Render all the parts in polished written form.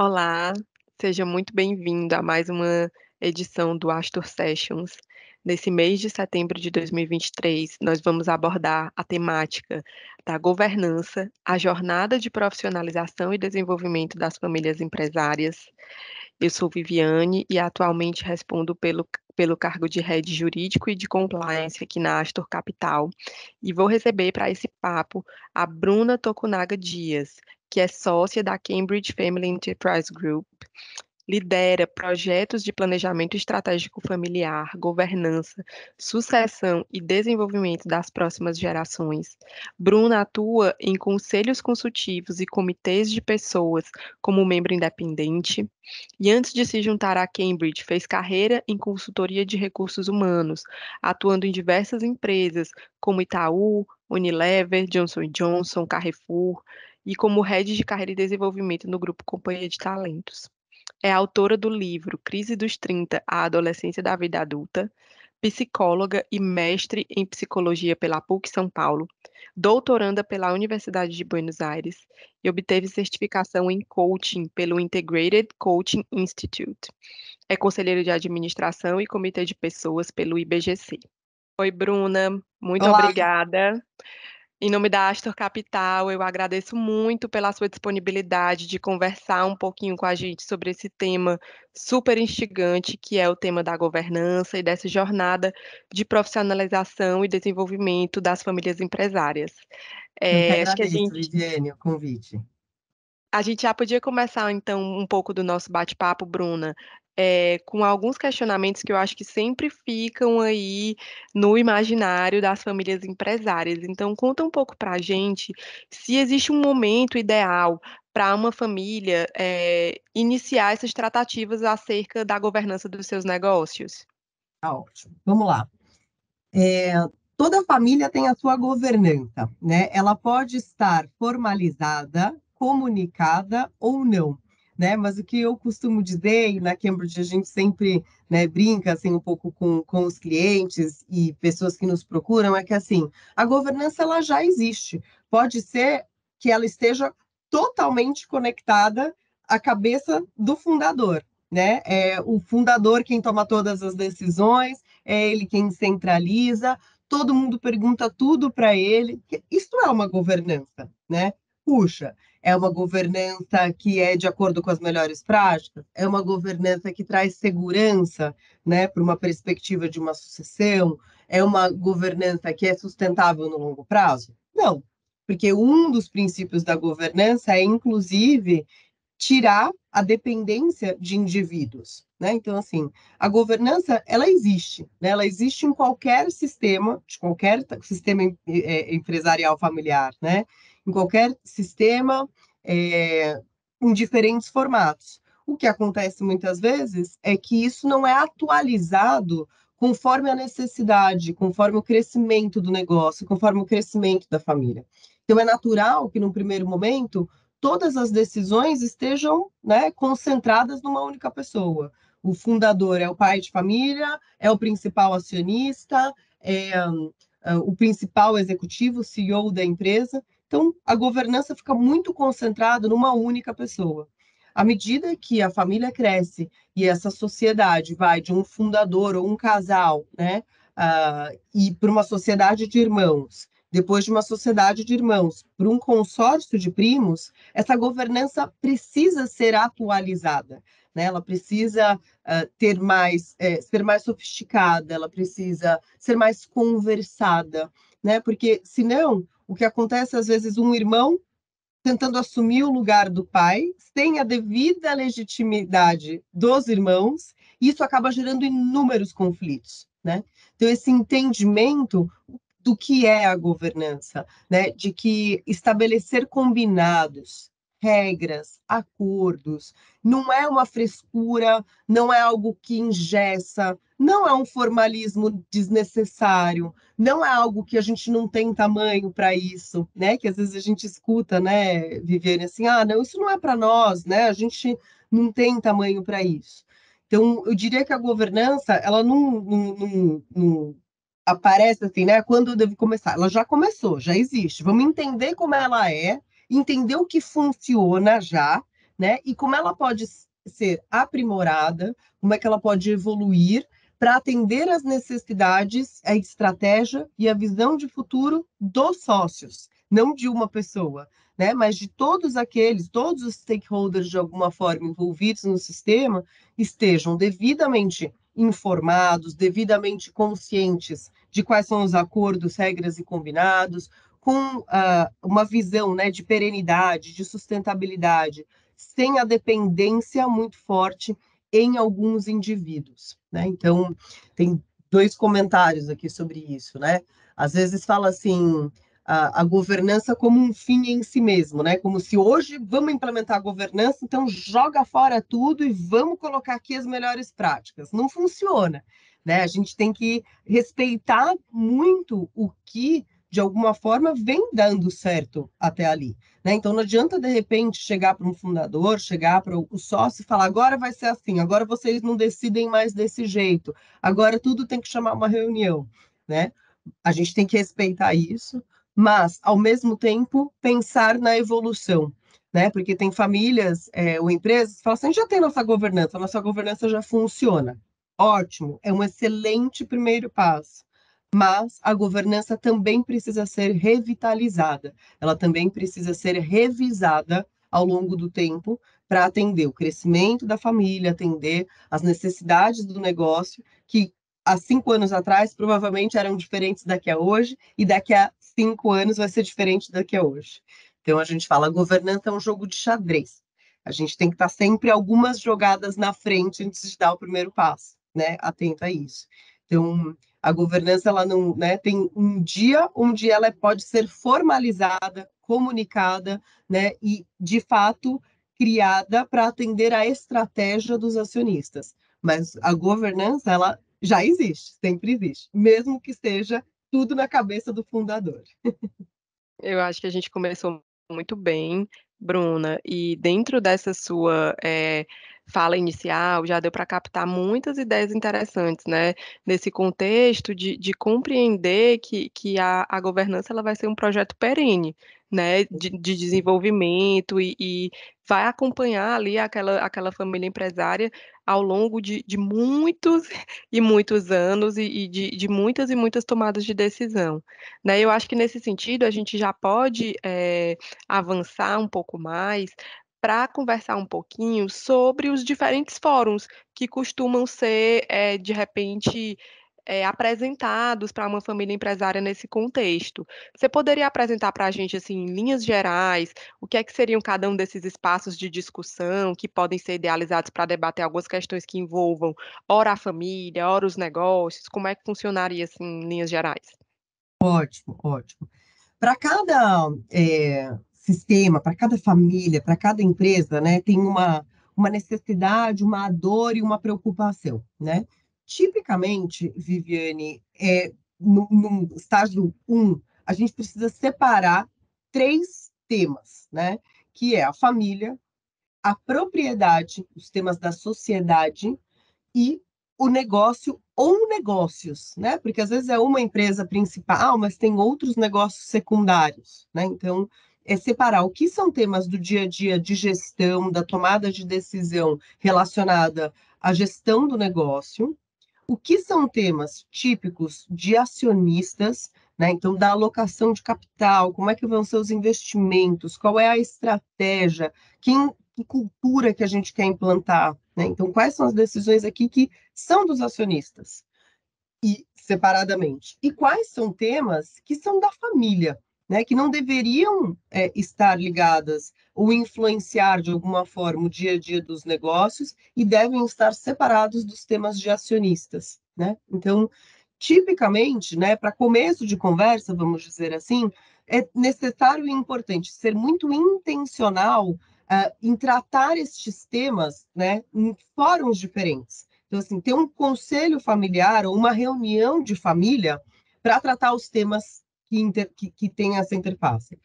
Olá, seja muito bem-vindo a mais uma edição do Astor Sessions. Nesse mês de setembro de 2023, nós vamos abordar a temática da governança, a jornada de profissionalização e desenvolvimento das famílias empresárias. Eu sou Viviane e atualmente respondo pelo cargo de Head Jurídico e de Compliance aqui na Astor Capital. E vou receber para esse papo a Bruna Tokunaga Dias, que é sócia da Cambridge Family Enterprise Group, lidera projetos de planejamento estratégico familiar, governança, sucessão e desenvolvimento das próximas gerações. Bruna atua em conselhos consultivos e comitês de pessoas como membro independente. E antes de se juntar à Cambridge, fez carreira em consultoria de recursos humanos, atuando em diversas empresas como Itaú, Unilever, Johnson Johnson, Carrefour, e como head de carreira e desenvolvimento no grupo Companhia de Talentos. É autora do livro Crise dos 30, A Adolescência da Vida Adulta, psicóloga e mestre em psicologia pela PUC São Paulo, doutoranda pela Universidade de Buenos Aires e obteve certificação em coaching pelo Integrated Coaching Institute. É conselheira de administração e comitê de pessoas pelo IBGC. Oi, Bruna, muito Olá, obrigada. Em nome da Astor Capital, eu agradeço muito pela sua disponibilidade de conversar um pouquinho com a gente sobre esse tema super instigante, que é o tema da governança e dessa jornada de profissionalização e desenvolvimento das famílias empresárias. eu que Acho que agradeço, Viviane, o convite. a gente já podia começar, então, um pouco do nosso bate-papo, Bruna, com alguns questionamentos que eu acho que sempre ficam aí no imaginário das famílias empresárias. Então, conta um pouco para a gente se existe um momento ideal para uma família, iniciar essas tratativas acerca da governança dos seus negócios. Tá ótimo. Vamos lá. É, Toda família tem a sua governança, né? Ela pode estar formalizada, comunicada ou não, né? Mas o que eu costumo dizer, e na Cambridge a gente sempre, né, brinca assim um pouco com os clientes e pessoas que nos procuram, é que assim, a governança ela já existe. Pode ser que ela esteja totalmente conectada à cabeça do fundador, né? É o fundador quem toma todas as decisões, é ele quem centraliza, todo mundo pergunta tudo para ele. Isso é uma governança, né? Puxa, é uma governança que é de acordo com as melhores práticas, é uma governança que traz segurança, né, para uma perspectiva de uma sucessão, é uma governança que é sustentável no longo prazo? Não, porque um dos princípios da governança é, inclusive, tirar a dependência de indivíduos, né? Então, assim, a governança, ela existe, né? Ela existe em qualquer sistema, de qualquer sistema empresarial familiar, né? Em qualquer sistema, é, em diferentes formatos. O que acontece muitas vezes é que isso não é atualizado conforme a necessidade, conforme o crescimento do negócio, conforme o crescimento da família. Então, é natural que, num primeiro momento, todas as decisões estejam, né, concentradas numa única pessoa. O fundador é o pai de família, é o principal acionista, é o principal executivo, CEO da empresa. Então, a governança fica muito concentrada numa única pessoa. À medida que a família cresce e essa sociedade vai de um fundador ou um casal, né, e para uma sociedade de irmãos, depois de uma sociedade de irmãos, para um consórcio de primos, essa governança precisa ser atualizada, né? Ela precisa ser mais sofisticada, ela precisa ser mais conversada, né? Porque senão o que acontece às vezes um irmão tentando assumir o lugar do pai, sem a devida legitimidade dos irmãos, e isso acaba gerando inúmeros conflitos, né? Então, esse entendimento do que é a governança, né? De que estabelecer combinados, regras, acordos, não é uma frescura, não é algo que engessa, não é um formalismo desnecessário, não é algo que a gente não tem tamanho para isso, né? Que às vezes a gente escuta, né, Viviane, assim, ah, não, isso não é para nós, né? A gente não tem tamanho para isso. Então, eu diria que a governança, ela não aparece assim, né? Quando eu devo começar? Ela já começou, já existe. Vamos entender como ela é, entender o que funciona já, né? E como ela pode ser aprimorada, como é que ela pode evoluir para atender às necessidades, a estratégia e a visão de futuro dos sócios, não de uma pessoa, né? Mas de todos os stakeholders de alguma forma envolvidos no sistema estejam devidamente informados, devidamente conscientes de quais são os acordos, regras e combinados, com uma visão, né, de perenidade, de sustentabilidade, sem a dependência muito forte em alguns indivíduos, né? Então, tem dois comentários aqui sobre isso, né? Às vezes fala assim, a governança como um fim em si mesmo, né? Como se hoje vamos implementar a governança, então joga fora tudo e vamos colocar aqui as melhores práticas. Não funciona, né? A gente tem que respeitar muito o que de alguma forma vem dando certo até ali, né? Então não adianta de repente chegar para um fundador, chegar para o sócio e falar agora vai ser assim, agora vocês não decidem mais desse jeito, agora tudo tem que chamar uma reunião, né? A gente tem que respeitar isso, mas ao mesmo tempo pensar na evolução, né? Porque tem famílias ou empresas que falam assim, a gente já tem a nossa governança já funciona. Ótimo, é um excelente primeiro passo, mas a governança também precisa ser revitalizada, ela também precisa ser revisada ao longo do tempo para atender o crescimento da família, atender as necessidades do negócio, que há 5 anos atrás provavelmente eram diferentes daqui a hoje, e daqui a 5 anos vai ser diferente daqui a hoje. Então a gente fala, a governança é um jogo de xadrez. A gente tem que estar sempre algumas jogadas na frente antes de dar o primeiro passo, né? Atento a isso. Então, a governança ela não, né, tem um dia onde ela pode ser formalizada, comunicada, né, e de fato criada para atender à estratégia dos acionistas. Mas a governança ela já existe, sempre existe, mesmo que esteja tudo na cabeça do fundador. Eu acho que a gente começou muito bem, Bruna, e dentro dessa sua fala inicial já deu para captar muitas ideias interessantes, né? Nesse contexto de compreender que a governança ela vai ser um projeto perene, né? De desenvolvimento e vai acompanhar ali aquela família empresária ao longo de muitos e muitos anos e de muitas e muitas tomadas de decisão, né? Eu acho que nesse sentido a gente já pode avançar um pouco mais para conversar um pouquinho sobre os diferentes fóruns que costumam ser, de repente, apresentados para uma família empresária nesse contexto. Você poderia apresentar para a gente, assim, em linhas gerais, o que é que seriam cada um desses espaços de discussão que podem ser idealizados para debater algumas questões que envolvam, ora a família, ora os negócios, como é que funcionaria, assim, em linhas gerais? Ótimo, ótimo. Para cada sistema, para cada família, para cada empresa, né, tem uma necessidade, uma dor e uma preocupação, né? Tipicamente, Viviane, no estágio um, a gente precisa separar três temas, né? Que é a família, a propriedade, os temas da sociedade e o negócio ou negócios, né? Porque às vezes é uma empresa principal, mas tem outros negócios secundários, né? Então, é separar o que são temas do dia a dia de gestão, da tomada de decisão relacionada à gestão do negócio, o que são temas típicos de acionistas, né? Então, da alocação de capital, como é que vão ser os investimentos, qual é a estratégia, que cultura que a gente quer implantar, né? Então, quais são as decisões aqui que são dos acionistas e separadamente? E quais são temas que são da família, né? Que não deveriam estar ligadas ou influenciar de alguma forma o dia a dia dos negócios e devem estar separados dos temas de acionistas, né? Então, tipicamente, né, para começo de conversa, vamos dizer assim, é necessário e importante ser muito intencional em tratar estes temas, né, em fóruns diferentes. Então, assim, ter um conselho familiar ou uma reunião de família para tratar os temas que têm essa interface.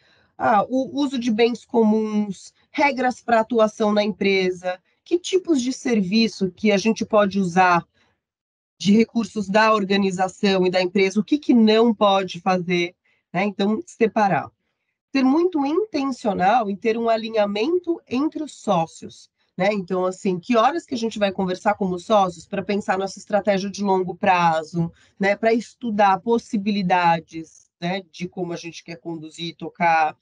O uso de bens comuns, regras para atuação na empresa, que tipos de serviço que a gente pode usar de recursos da organização e da empresa, o que não pode fazer, né? Então, separar. ser muito intencional em ter um alinhamento entre os sócios, né? Então, assim, que horas que a gente vai conversar como sócios para pensar nossa estratégia de longo prazo, né? Para estudar possibilidades, né? De como a gente quer conduzir e tocar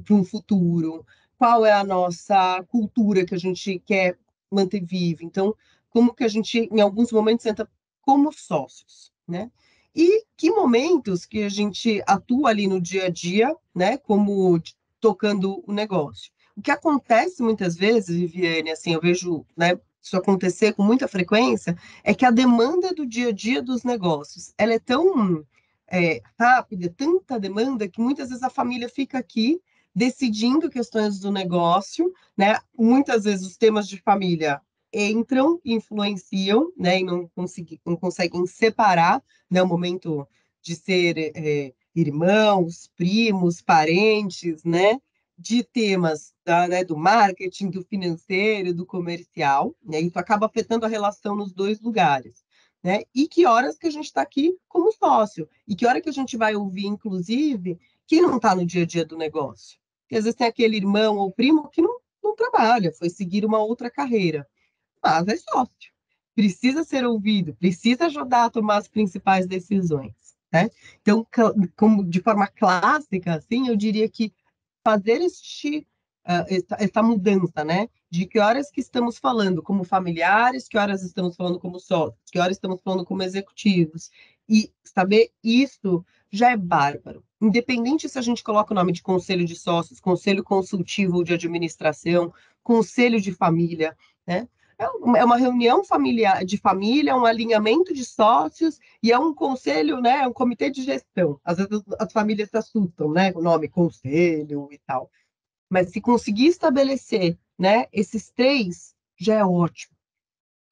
para um futuro, qual é a nossa cultura que a gente quer manter viva. Então, como que a gente, em alguns momentos, entra como sócios, né? E que momentos que a gente atua ali no dia a dia, né, como tocando o negócio. O que acontece muitas vezes, Viviane, assim, eu vejo, né, isso acontecer com muita frequência, é que a demanda do dia a dia dos negócios, ela é tão rápida, tanta demanda, que muitas vezes a família fica aqui decidindo questões do negócio, né? Muitas vezes os temas de família entram, influenciam, né? E não conseguem separar, né? O momento de ser irmãos, primos, parentes, né? De temas né, do marketing, do financeiro, do comercial, né? Isso acaba afetando a relação nos dois lugares. Né? E que horas que a gente está aqui como sócio, e que hora que a gente vai ouvir, inclusive, que não está no dia a dia do negócio. Porque às vezes tem aquele irmão ou primo que não trabalha, foi seguir uma outra carreira, mas é sócio. Precisa ser ouvido, precisa ajudar a tomar as principais decisões. Né? Então, como de forma clássica, assim, eu diria que fazer essa mudança, né? De que horas que estamos falando como familiares, que horas estamos falando como sócios, que horas estamos falando como executivos. E saber isso já é bárbaro. Independente se a gente coloca o nome de conselho de sócios, conselho consultivo ou de administração, conselho de família, né? É uma reunião familiar, de família, um alinhamento de sócios e é um conselho, né? É um comitê de gestão. Às vezes as famílias se assustam, né? Com o nome conselho e tal. Mas se conseguir estabelecer, né? Esses três, já é ótimo.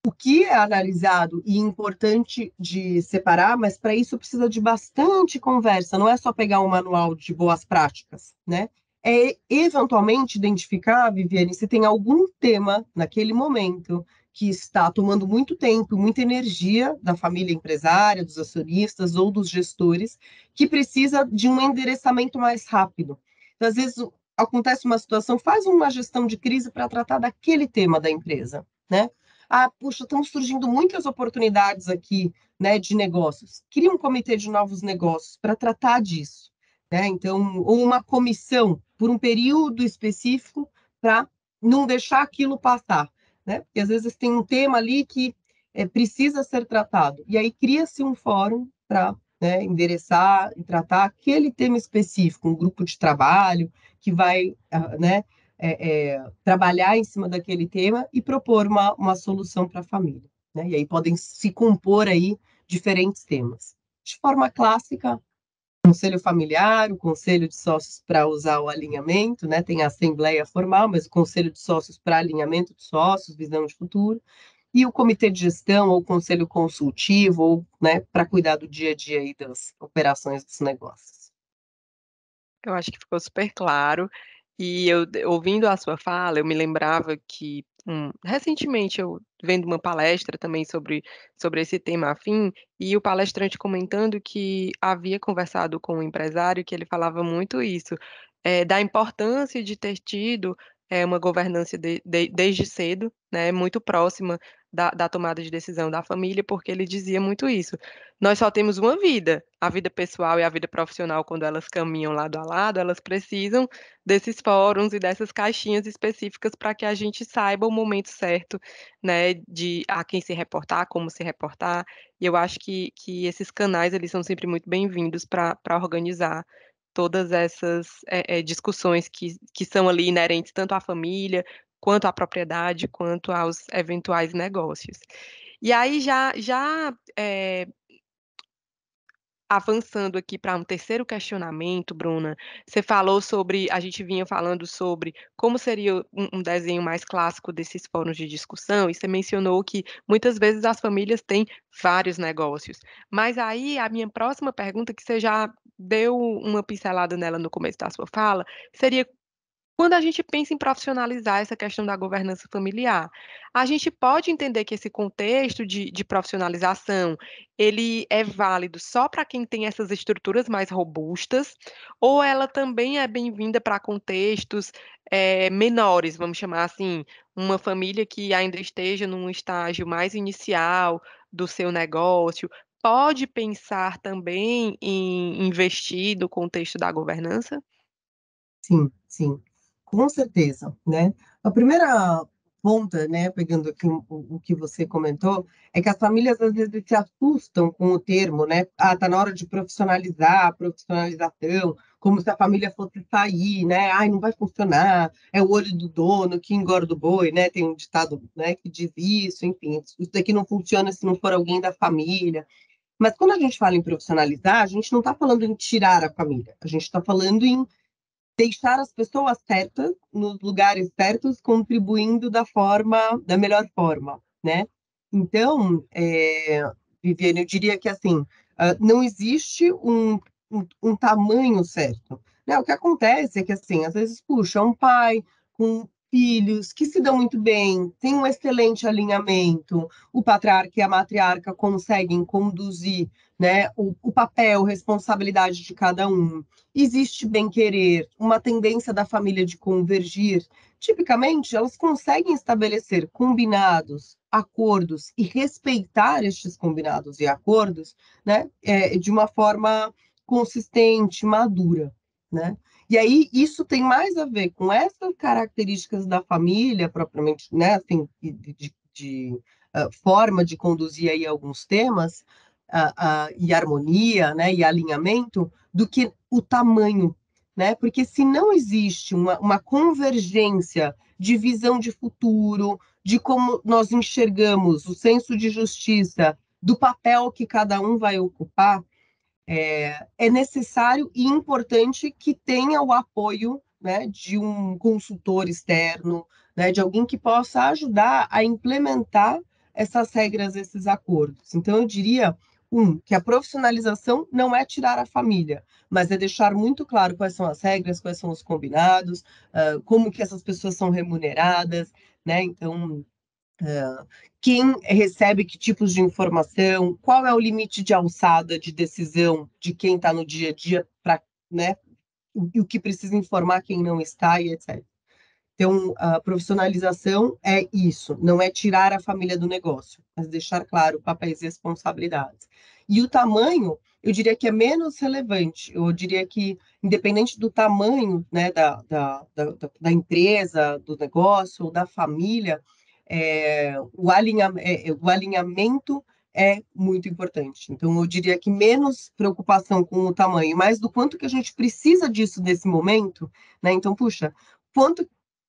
O que é analisado e importante de separar, mas para isso precisa de bastante conversa, não é só pegar um manual de boas práticas, né? É eventualmente identificar, Viviane, se tem algum tema naquele momento que está tomando muito tempo, muita energia da família empresária, dos acionistas ou dos gestores, que precisa de um endereçamento mais rápido. Então, às vezes acontece uma situação, faz uma gestão de crise para tratar daquele tema da empresa, né? Ah, puxa, estão surgindo muitas oportunidades aqui, né, de negócios. Cria um comitê de novos negócios para tratar disso, né? Então, ou uma comissão por um período específico para não deixar aquilo passar, né? Porque às vezes tem um tema ali que precisa ser tratado. E aí cria-se um fórum para endereçar e tratar aquele tema específico, um grupo de trabalho que vai, né, trabalhar em cima daquele tema e propor uma solução para a família. Né? E aí podem se compor aí diferentes temas. De forma clássica, conselho familiar, o conselho de sócios para usar o alinhamento, né? Tem a assembleia formal, mas o conselho de sócios para alinhamento de sócios, visão de futuro, e o comitê de gestão ou o conselho consultivo, ou, né, para cuidar do dia a dia aí das operações dos negócios. Eu acho que ficou super claro. E eu, ouvindo a sua fala, eu me lembrava que recentemente eu vendo uma palestra também sobre esse tema afim, e o palestrante comentando que havia conversado com um empresário que ele falava muito isso, da importância de ter tido uma governança desde cedo, né, muito próxima da tomada de decisão da família, porque ele dizia muito isso. Nós só temos uma vida, a vida pessoal e a vida profissional, quando elas caminham lado a lado, elas precisam desses fóruns e dessas caixinhas específicas para que a gente saiba o momento certo, né, de a quem se reportar, como se reportar. E eu acho que esses canais eles são sempre muito bem-vindos para organizar todas essas discussões que são ali inerentes tanto à família, quanto à propriedade, quanto aos eventuais negócios. E aí já avançando aqui para um terceiro questionamento, Bruna, você falou sobre, a gente vinha falando sobre como seria um desenho mais clássico desses fóruns de discussão, e você mencionou que muitas vezes as famílias têm vários negócios. Mas aí a minha próxima pergunta, que você já deu uma pincelada nela no começo da sua fala, seria Quando a gente pensa em profissionalizar essa questão da governança familiar, a gente pode entender que esse contexto de profissionalização, ele é válido só para quem tem essas estruturas mais robustas, ou ela também é bem-vinda para contextos, menores, vamos chamar assim, uma família que ainda esteja num estágio mais inicial do seu negócio, pode pensar também em investir no contexto da governança? Sim, sim, com certeza, né? A primeira ponta, né, pegando aqui o que você comentou, é que as famílias às vezes se assustam com o termo, né? Ah, tá na hora de profissionalizar, profissionalização, como se a família fosse sair, né? Ai, não vai funcionar, é o olho do dono que engorda o boi, né? Tem um ditado, né, que diz isso, enfim, isso daqui não funciona se não for alguém da família. Mas quando a gente fala em profissionalizar, a gente não está falando em tirar a família, a gente está falando em deixar as pessoas certas nos lugares certos, contribuindo da melhor forma, né? Então, Viviane, eu diria que assim, não existe um tamanho certo. Né? O que acontece é que assim, às vezes, puxa, um pai com filhos que se dão muito bem, tem um excelente alinhamento, o patriarca e a matriarca conseguem conduzir, né, o papel, responsabilidade de cada um. Existe bem-querer, uma tendência da família de convergir. Tipicamente, elas conseguem estabelecer combinados, acordos e respeitar estes combinados e acordos, né, de uma forma consistente, madura, né? E aí isso tem mais a ver com essas características da família propriamente, né, assim, forma de conduzir aí alguns temas, e harmonia, né, e alinhamento, do que o tamanho, né? Porque se não existe uma convergência de visão de futuro, de como nós enxergamos o senso de justiça, do papel que cada um vai ocupar, é necessário e importante que tenha o apoio, né, de um consultor externo, né, de alguém que possa ajudar a implementar essas regras, esses acordos. Então, eu diria, que a profissionalização não é tirar a família, mas é deixar muito claro quais são as regras, quais são os combinados, como que essas pessoas são remuneradas, né? Então, quem recebe que tipos de informação, qual é o limite de alçada de decisão de quem está no dia a dia para, né, o que precisa informar quem não está e etc. Então, a profissionalização é isso, não é tirar a família do negócio, mas deixar claro papéis e responsabilidades. E o tamanho, eu diria que é menos relevante, eu diria que, independente do tamanho, né, da empresa, do negócio ou da família, o alinhamento é muito importante. Então, eu diria que menos preocupação com o tamanho, mais do quanto que a gente precisa disso nesse momento, né? Então, puxa, quanto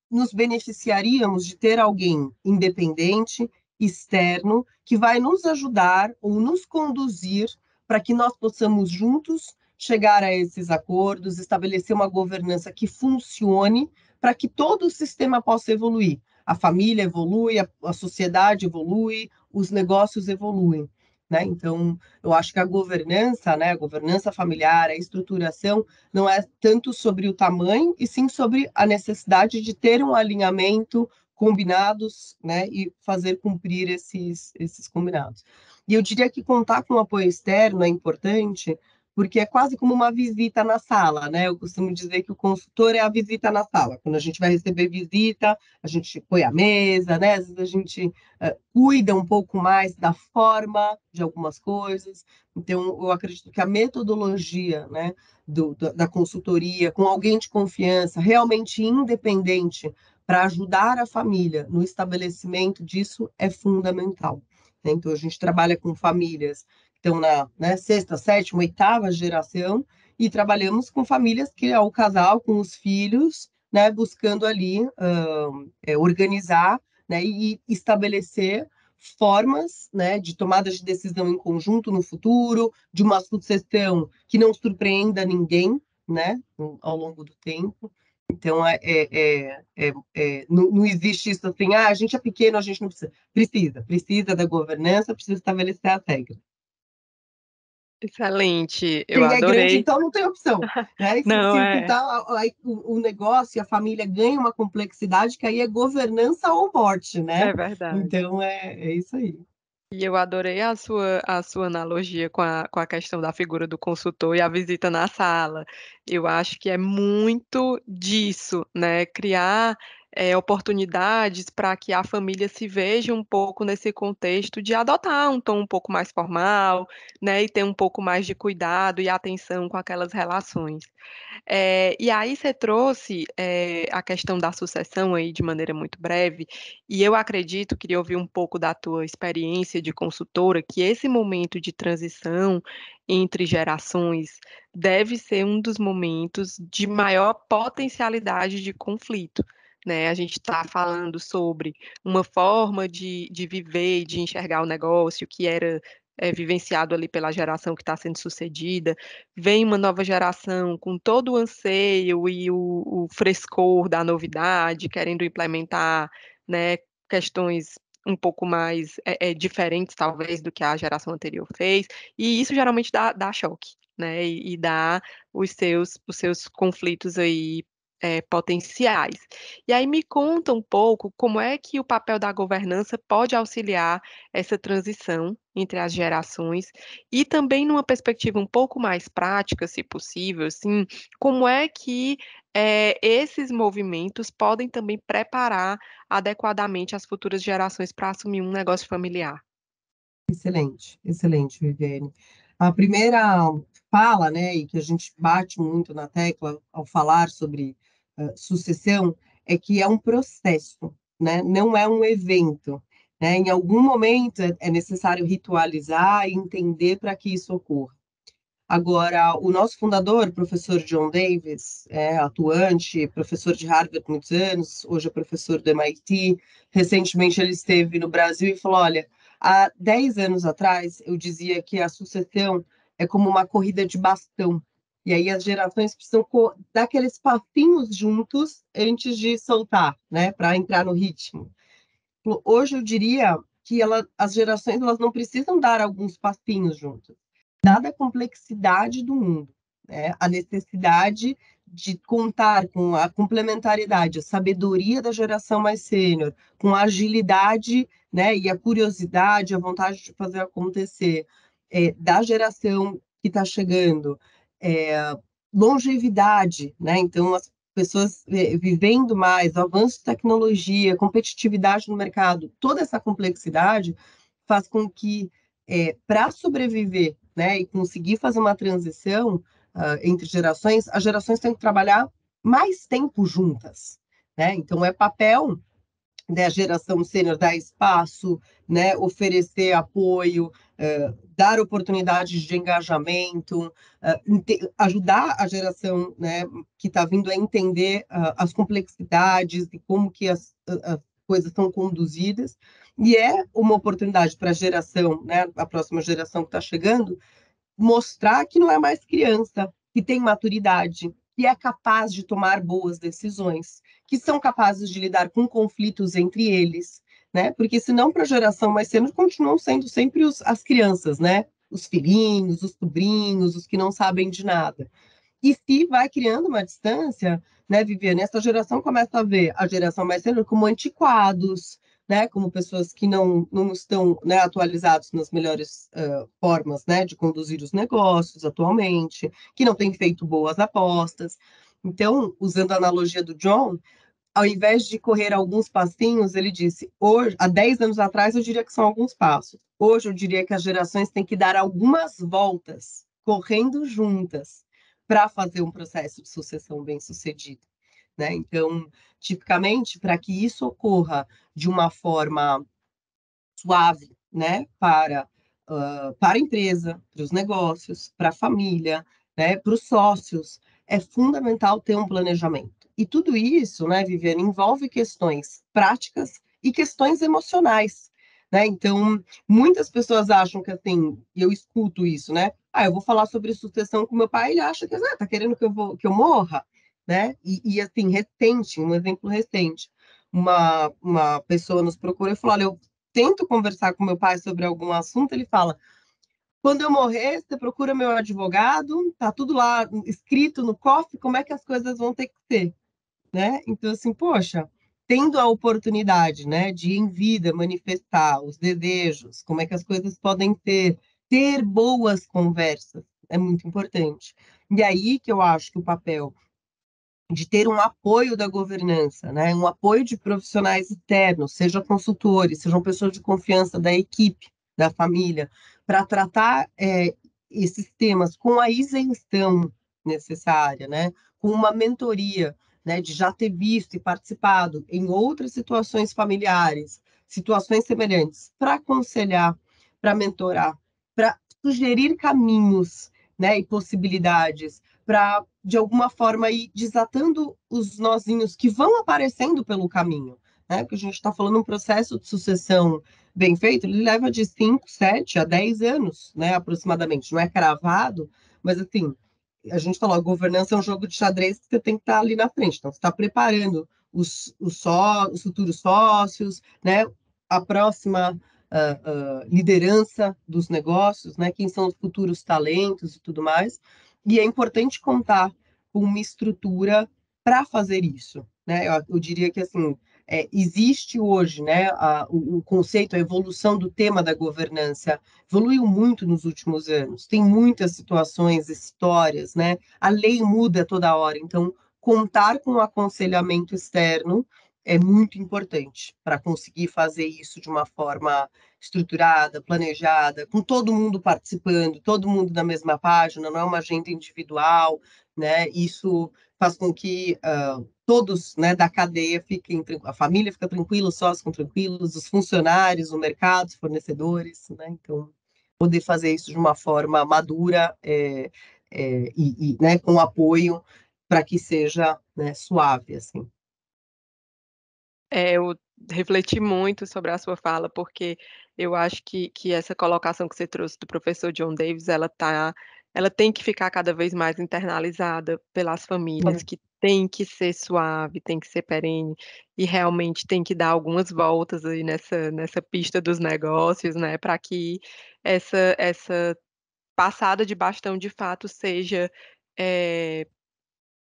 nos beneficiaríamos de ter alguém independente, externo, que vai nos ajudar ou nos conduzir para que nós possamos juntos chegar a esses acordos, estabelecer uma governança que funcione para que todo o sistema possa evoluir. A família evolui, a sociedade evolui, os negócios evoluem. Né? Então, eu acho que a governança, né, a governança familiar, a estruturação, não é tanto sobre o tamanho, e sim sobre a necessidade de ter um alinhamento, combinados, né, e fazer cumprir esses combinados. E eu diria que contar com o apoio externo é importante, porque é quase como uma visita na sala, né? Eu costumo dizer que o consultor é a visita na sala. Quando a gente vai receber visita, a gente põe a mesa, né? Às vezes a gente cuida um pouco mais da forma de algumas coisas. Então, eu acredito que a metodologia, né, da consultoria, com alguém de confiança, realmente independente, para ajudar a família no estabelecimento disso, é fundamental. Né? Então, a gente trabalha com famílias que estão na, né, sexta, sétima, oitava geração, e trabalhamos com famílias que é o casal com os filhos, né, buscando ali organizar, né, e estabelecer formas, né, de tomada de decisão em conjunto no futuro, de uma sucessão que não surpreenda ninguém, né, ao longo do tempo. Então, não existe isso assim, a gente é pequeno, a gente não precisa. Precisa da governança, precisa estabelecer as regras. Excelente, eu Quem é grande, adorei. então, não tem opção, né? E Não, se tá, aí o negócio e a família ganha uma complexidade que aí é governança ou morte, né? é verdade. Então, é isso aí. E eu adorei a sua analogia com a questão da figura do consultor e a visita na sala. Eu acho que é muito disso, né, criar, oportunidades para que a família se veja um pouco nesse contexto de adotar um tom um pouco mais formal, né, e ter um pouco mais de cuidado e atenção com aquelas relações. E aí você trouxe, a questão da sucessão aí de maneira muito breve, e eu acredito, queria ouvir um pouco da tua experiência de consultora, que esse momento de transição entre gerações deve ser um dos momentos de maior potencialidade de conflito, né. A gente está falando sobre uma forma de viver e de enxergar o negócio que era, vivenciado ali pela geração que está sendo sucedida, vem uma nova geração com todo o anseio e o frescor da novidade, querendo implementar, né, questões um pouco mais, diferentes talvez do que a geração anterior fez, e isso geralmente dá choque, né, e dá os seus conflitos aí, potenciais. E aí me conta um pouco como é que o papel da governança pode auxiliar essa transição entre as gerações, e também numa perspectiva um pouco mais prática, se possível, assim, como é que, esses movimentos podem também preparar adequadamente as futuras gerações para assumir um negócio familiar? Excelente, excelente, Viviane. A primeira fala, né, e que a gente bate muito na tecla ao falar sobre sucessão, é que é um processo, né, não é um evento, né? Em algum momento é necessário ritualizar e entender para que isso ocorra. Agora, o nosso fundador, professor John Davis, é atuante, professor de Harvard há muitos anos, hoje é professor do MIT. Recentemente ele esteve no Brasil e falou: olha, há 10 anos atrás eu dizia que a sucessão é como uma corrida de bastão. E aí as gerações precisam dar aqueles passinhos juntos antes de soltar, né, para entrar no ritmo. Hoje eu diria que as gerações elas não precisam dar alguns passinhos juntos dada a complexidade do mundo, né? A necessidade de contar com a complementariedade, a sabedoria da geração mais sênior, com a agilidade, né, e a curiosidade, a vontade de fazer acontecer, da geração que está chegando, é, longevidade, né? Então, as pessoas vivendo mais, o avanço de tecnologia, competitividade no mercado, toda essa complexidade faz com que, para sobreviver, né, e conseguir fazer uma transição entre gerações, as gerações têm que trabalhar mais tempo juntas, né? Então é papel da geração sênior dar espaço, né, oferecer apoio, dar oportunidades de engajamento, ajudar a geração, né, que está vindo a entender as complexidades e como que as coisas são conduzidas, e é uma oportunidade para a geração, né, a próxima geração que está chegando, mostrar que não é mais criança, que tem maturidade, que é capaz de tomar boas decisões, que são capazes de lidar com conflitos entre eles, né? Porque senão para a geração mais cedo continuam sendo sempre as crianças, né? Os filhinhos, os sobrinhos, os que não sabem de nada. E se vai criando uma distância, né, Viviane? Essa geração começa a ver a geração mais sênior como antiquados, né, como pessoas que não estão, né, atualizados nas melhores formas, né, de conduzir os negócios atualmente, que não têm feito boas apostas. Então, usando a analogia do John, ao invés de correr alguns passinhos, ele disse: hoje, há 10 anos atrás, eu diria que são alguns passos. Hoje, eu diria que as gerações têm que dar algumas voltas, correndo juntas, para fazer um processo de sucessão bem sucedido. Né? Então, tipicamente, para que isso ocorra de uma forma suave, né, para a empresa, para os negócios, para a família, né, para os sócios, é fundamental ter um planejamento. E tudo isso, né, Viviane, envolve questões práticas e questões emocionais. Né? Então, muitas pessoas acham que, assim, e eu escuto isso, né? Ah, eu vou falar sobre sucessão com meu pai, ele acha que, tá querendo que eu morra, né? Assim, recente, um exemplo recente, uma pessoa nos procurou e falou, olha, eu tento conversar com meu pai sobre algum assunto, ele fala: Quando eu morrer, você procura meu advogado, tá tudo lá escrito no cofre, como é que as coisas vão ter que ser, né? Então, assim, poxa, tendo a oportunidade, né, de em vida manifestar os desejos, como é que as coisas podem ser, ter boas conversas, é muito importante. E aí que eu acho que o papel de ter um apoio da governança, né, um apoio de profissionais externos, sejam consultores, sejam pessoas de confiança da equipe, da família, para tratar esses temas com a isenção necessária, né, com uma mentoria, né, de já ter visto e participado em outras situações familiares, situações semelhantes, para aconselhar, para mentorar, para sugerir caminhos, né, e possibilidades para, de alguma forma, ir desatando os nozinhos que vão aparecendo pelo caminho, né? Porque a gente está falando um processo de sucessão bem feito, ele leva de 5, 7 a 10 anos, né, aproximadamente. Não é cravado, mas assim, a gente falou, a governança é um jogo de xadrez que você tem que estar ali na frente. Então, você está preparando os futuros sócios, né? A próxima liderança dos negócios, né? Quem são os futuros talentos e tudo mais. E é importante contar com uma estrutura para fazer isso, né? Eu diria que assim existe hoje, né, o conceito, a evolução do tema da governança evoluiu muito nos últimos anos. Tem muitas situações, histórias, né? A lei muda toda hora, então contar com o aconselhamento externo é muito importante para conseguir fazer isso de uma forma estruturada, planejada, com todo mundo participando, todo mundo na mesma página, não é uma agenda individual, né? Isso faz com que todos, né, da cadeia fiquem, a família fica tranquila, os sócios ficam tranquilos, os funcionários, o mercado, os fornecedores, né? Então, poder fazer isso de uma forma madura né, com apoio para que seja, né, suave, assim. Eu refleti muito sobre a sua fala, porque eu acho que essa colocação que você trouxe do professor John Davis, ela tem que ficar cada vez mais internalizada pelas famílias, É, que tem que ser suave, tem que ser perene, e realmente tem que dar algumas voltas aí nessa pista dos negócios, né, para que essa passada de bastão de fato seja, eh,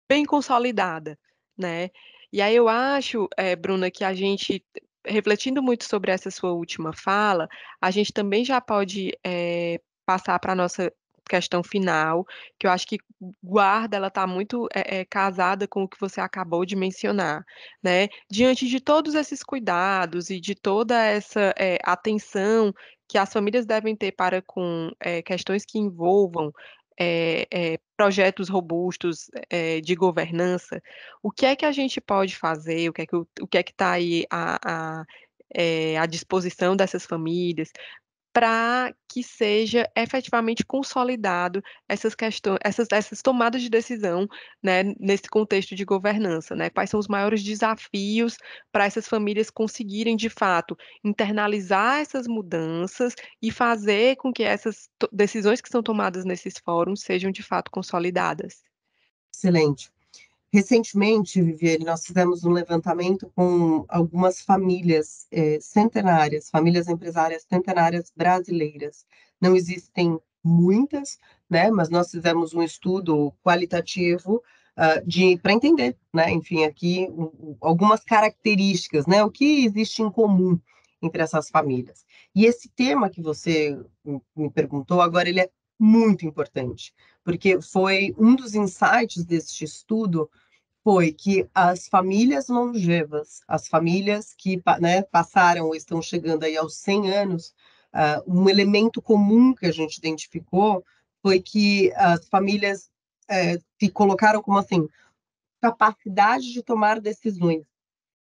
bem consolidada, né. E aí eu acho, Bruna, que a gente, refletindo muito sobre essa sua última fala, a gente também já pode, passar para a nossa questão final, que eu acho que guarda, ela está muito, casada com o que você acabou de mencionar, né. Diante de todos esses cuidados e de toda essa, atenção que as famílias devem ter para com, questões que envolvam, projetos robustos, de governança, o que é que a gente pode fazer, o que é que está aí à disposição dessas famílias, para que seja efetivamente consolidado essas tomadas de decisão, né, nesse contexto de governança, né. Quais são os maiores desafios para essas famílias conseguirem, de fato, internalizar essas mudanças e fazer com que essas decisões que são tomadas nesses fóruns sejam, de fato, consolidadas? excelente. Recentemente, Viviane, nós fizemos um levantamento com algumas famílias centenárias, famílias empresárias centenárias brasileiras. Não existem muitas, né? Mas nós fizemos um estudo qualitativo para entender, né? Enfim, aqui algumas características, né? O que existe em comum entre essas famílias. E esse tema que você me perguntou agora, ele é muito importante, porque foi um dos insights deste estudo foi que as famílias longevas, as famílias que, né, passaram ou estão chegando aí aos 100 anos, um elemento comum que a gente identificou foi que as famílias se colocaram como assim, capacidade de tomar decisões.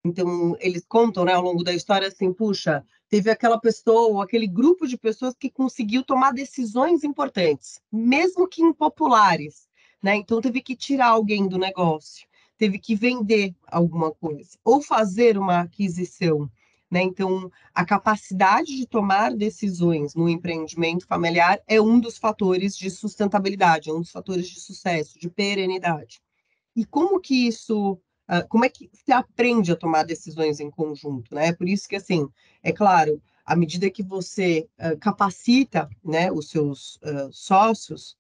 Então, eles contam, né, ao longo da história, assim, puxa, teve aquela pessoa, ou aquele grupo de pessoas que conseguiu tomar decisões importantes, mesmo que impopulares, né? Então, teve que tirar alguém do negócio, teve que vender alguma coisa, ou fazer uma aquisição, né? Então, a capacidade de tomar decisões no empreendimento familiar é um dos fatores de sustentabilidade, é um dos fatores de sucesso, de perenidade. E como que isso, como é que se aprende a tomar decisões em conjunto, né? Por isso que, assim, é claro, à medida que você capacita, né, os seus sócios,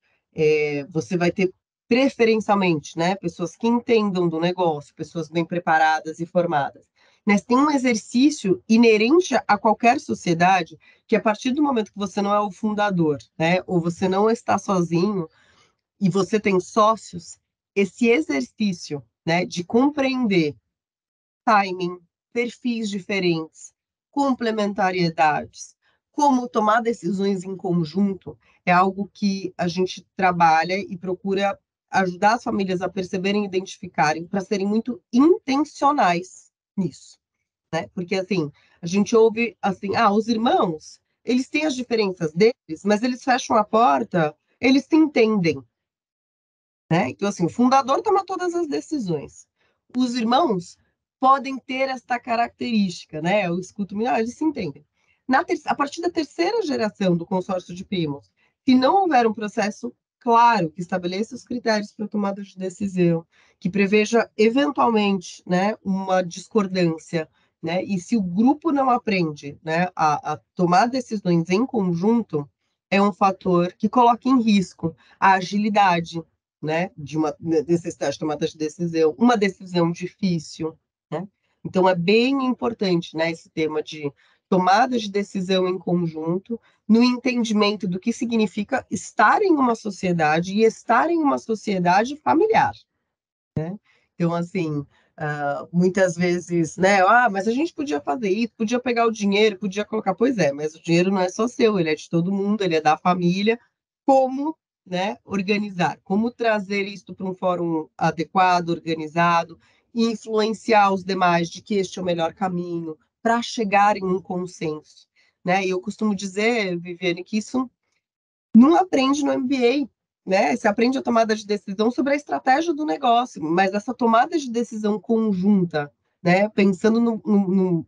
você vai ter preferencialmente, né, pessoas que entendam do negócio, pessoas bem preparadas e formadas. Mas tem um exercício inerente a qualquer sociedade, que a partir do momento que você não é o fundador, né, ou você não está sozinho e você tem sócios, esse exercício, né, de compreender timing, perfis diferentes, complementariedades, como tomar decisões em conjunto, é algo que a gente trabalha e procura ajudar as famílias a perceberem e identificarem para serem muito intencionais nisso, né? Porque assim, a gente ouve assim, os irmãos, eles têm as diferenças deles, mas eles fecham a porta, eles se entendem, né? Então assim, o fundador toma todas as decisões. Os irmãos podem ter esta característica, né? Eu escuto, eles se entendem. A partir da terceira geração do consórcio de primos, se não houver um processo claro que estabeleça os critérios para tomada de decisão, que preveja eventualmente, né, uma discordância, né? E se o grupo não aprende, né, a tomar decisões em conjunto, é um fator que coloca em risco a agilidade, né, de uma necessidade de tomada de decisão, uma decisão difícil, né? Então é bem importante, né, esse tema de tomada de decisão em conjunto, no entendimento do que significa estar em uma sociedade e estar em uma sociedade familiar. Então, assim, muitas vezes, né? Mas a gente podia fazer isso, podia pegar o dinheiro, podia colocar. Pois é, mas o dinheiro não é só seu, ele é de todo mundo, ele é da família. Como, né, organizar? Como trazer isso para um fórum adequado, organizado, e influenciar os demais de que este é o melhor caminho para chegar em um consenso, né? E eu costumo dizer, Viviane, que isso não aprende no MBA, né? Você aprende a tomada de decisão sobre a estratégia do negócio, mas essa tomada de decisão conjunta, né? Pensando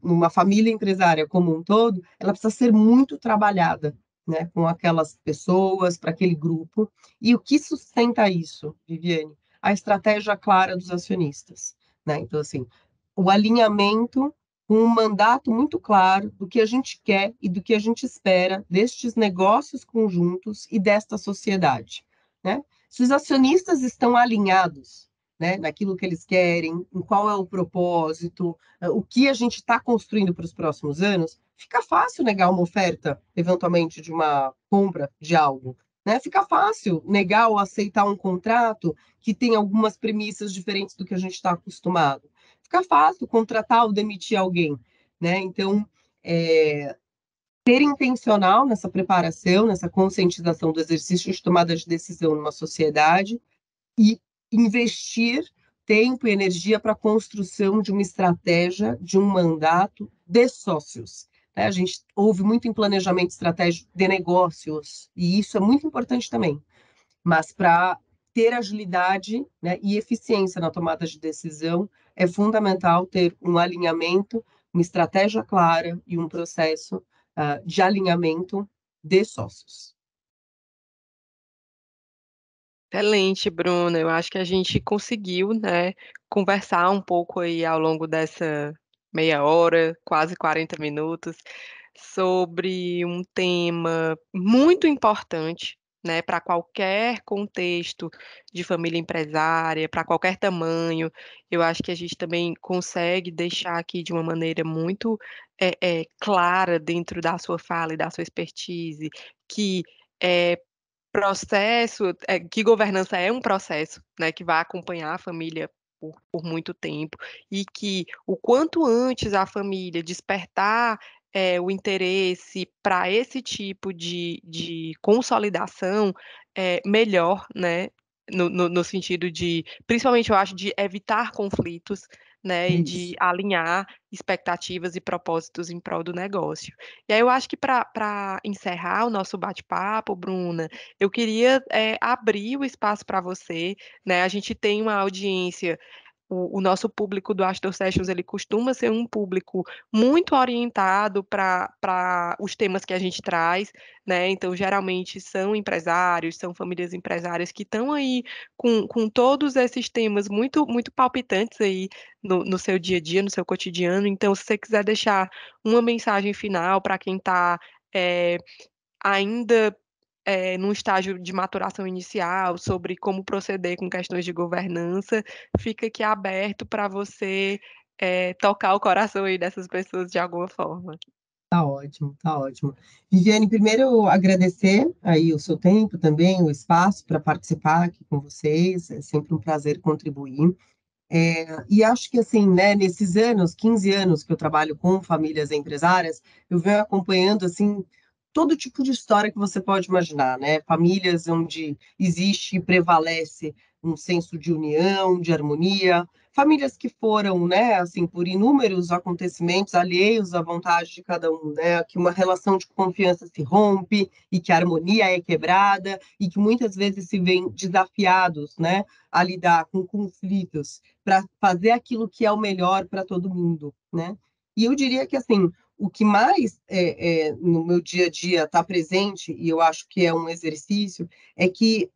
numa família empresária como um todo, ela precisa ser muito trabalhada, né? Com aquelas pessoas, para aquele grupo. E o que sustenta isso, Viviane? A estratégia clara dos acionistas, né? Então, assim, o alinhamento com um mandato muito claro do que a gente quer e do que a gente espera destes negócios conjuntos e desta sociedade, né? Se os acionistas estão alinhados, né, naquilo que eles querem, em qual é o propósito, o que a gente está construindo para os próximos anos, fica fácil negar uma oferta, eventualmente, de uma compra de algo, né? Fica fácil negar ou aceitar um contrato que tem algumas premissas diferentes do que a gente está acostumado. Fica fácil contratar ou demitir alguém, né? Então, ser intencional nessa preparação, nessa conscientização do exercício de tomada de decisão numa sociedade e investir tempo e energia para a construção de uma estratégia, de um mandato de sócios, né? A gente ouve muito em planejamento estratégico de negócios, e isso é muito importante também, mas para ter agilidade, né, e eficiência na tomada de decisão, é fundamental ter um alinhamento, uma estratégia clara e um processo de alinhamento de sócios. Excelente, Bruna. Eu acho que a gente conseguiu, né, conversar um pouco aí ao longo dessa meia hora, quase 40 minutos, sobre um tema muito importante, né, para qualquer contexto de família empresária, para qualquer tamanho. Eu acho que a gente também consegue deixar aqui de uma maneira muito clara dentro da sua fala e da sua expertise que é, que governança é um processo, né, que vai acompanhar a família por muito tempo, e que o quanto antes a família despertar o interesse para esse tipo de consolidação, melhor, né, no sentido de, principalmente eu acho, de evitar conflitos, né, e de Isso. alinhar expectativas e propósitos em prol do negócio. E aí eu acho que para encerrar o nosso bate-papo, Bruna, eu queria abrir o espaço para você, né? A gente tem uma audiência o nosso público do Astor Sessions, ele costuma ser um público muito orientado para os temas que a gente traz, né? Então, geralmente são empresários, são famílias empresárias que estão aí com todos esses temas muito palpitantes aí no seu dia a dia, no seu cotidiano. Então, se você quiser deixar uma mensagem final para quem está ainda num estágio de maturação inicial, sobre como proceder com questões de governança, fica aqui aberto para você tocar o coração aí dessas pessoas de alguma forma. Tá ótimo, tá ótimo. Viviane, primeiro agradecer aí o seu tempo também, o espaço para participar aqui com vocês, é sempre um prazer contribuir. E acho que assim, né, nesses anos, 15 anos que eu trabalho com famílias empresárias, eu venho acompanhando assim todo tipo de história que você pode imaginar, né? Famílias onde existe e prevalece um senso de união, de harmonia, famílias que foram, né, assim, por inúmeros acontecimentos alheios à vontade de cada um, né? Que uma relação de confiança se rompe e que a harmonia é quebrada e que muitas vezes se veem desafiados, né, a lidar com conflitos para fazer aquilo que é o melhor para todo mundo, né? E eu diria que assim, o que mais no meu dia a dia está presente, e eu acho que é um exercício, é que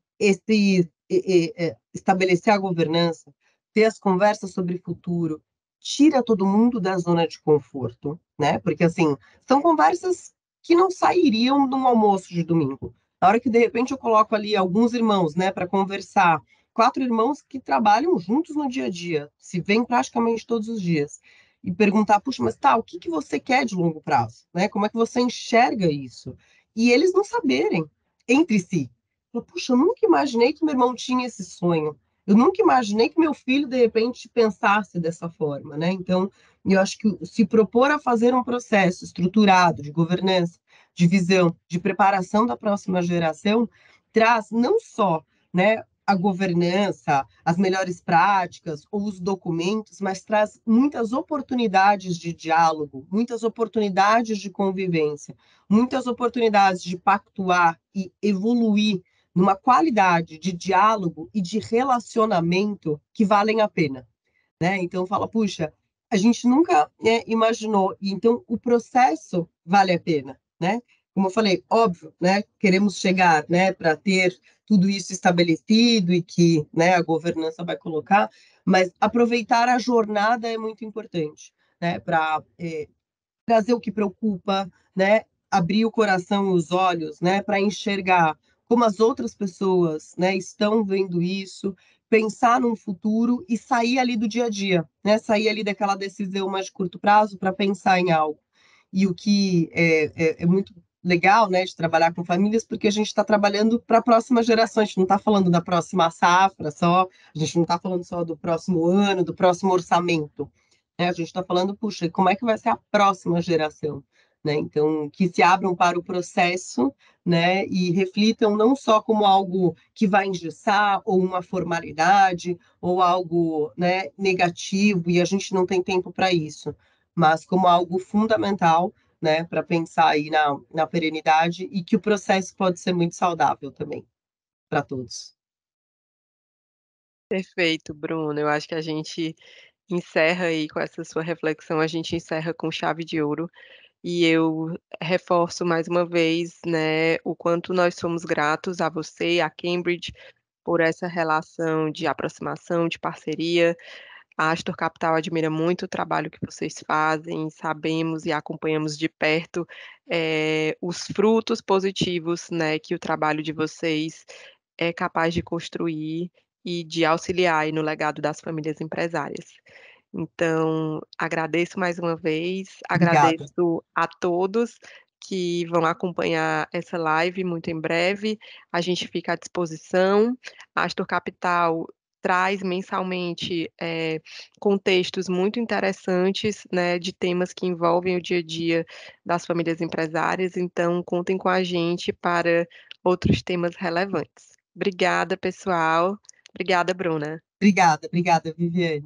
estabelecer a governança, ter as conversas sobre futuro, tira todo mundo da zona de conforto, né? Porque assim, são conversas que não sairiam de um almoço de domingo. Na hora que de repente eu coloco ali alguns irmãos, né, para conversar, 4 irmãos que trabalham juntos no dia a dia, se veem praticamente todos os dias, e perguntar, puxa, mas tá, o que que você quer de longo prazo? Né? Como é que você enxerga isso? E eles não saberem entre si. Puxa, eu nunca imaginei que meu irmão tinha esse sonho. Eu nunca imaginei que meu filho, de repente, pensasse dessa forma, né? Então, eu acho que se propor a fazer um processo estruturado de governança, de visão, de preparação da próxima geração, traz não só, né, a governança, as melhores práticas ou os documentos, mas traz muitas oportunidades de diálogo, muitas oportunidades de convivência, muitas oportunidades de pactuar e evoluir numa qualidade de diálogo e de relacionamento que valem a pena, né? Então fala, puxa, a gente nunca imaginou, e então o processo vale a pena, né? Como eu falei, óbvio, né? Queremos chegar, né, para ter tudo isso estabelecido e que, né, a governança vai colocar, mas aproveitar a jornada é muito importante, né? Para trazer o que preocupa, né? Abrir o coração e os olhos, né? Para enxergar como as outras pessoas, né, estão vendo isso, pensar num futuro e sair ali do dia a dia, né? Sair ali daquela decisão mais de curto prazo para pensar em algo. E o que é muito legal, né, de trabalhar com famílias, porque a gente está trabalhando para a próxima geração, a gente não está falando da próxima safra só, a gente não está falando só do próximo ano, do próximo orçamento, né? A gente está falando, puxa, como é que vai ser a próxima geração? Né? Então, que se abram para o processo, né? E reflitam não só como algo que vai engessar, ou uma formalidade, ou algo, né, negativo, e a gente não tem tempo para isso, mas como algo fundamental, né, para pensar aí na perenidade e que o processo pode ser muito saudável também para todos. Perfeito, Bruno. Eu acho que a gente encerra aí com essa sua reflexão, a gente encerra com chave de ouro. E eu reforço mais uma vez, né, o quanto nós somos gratos a você, a Cambridge, por essa relação de aproximação, de parceria. A Astor Capital admira muito o trabalho que vocês fazem, sabemos e acompanhamos de perto os frutos positivos, né, que o trabalho de vocês é capaz de construir e de auxiliar aí no legado das famílias empresárias. Então, agradeço mais uma vez, Obrigada. agradeço a todos que vão acompanhar essa live muito em breve. A gente fica à disposição. A Astor Capital traz mensalmente contextos muito interessantes, né, de temas que envolvem o dia a dia das famílias empresárias. Então, contem com a gente para outros temas relevantes. Obrigada, pessoal. Obrigada, Bruna. Obrigada, obrigada, Viviane.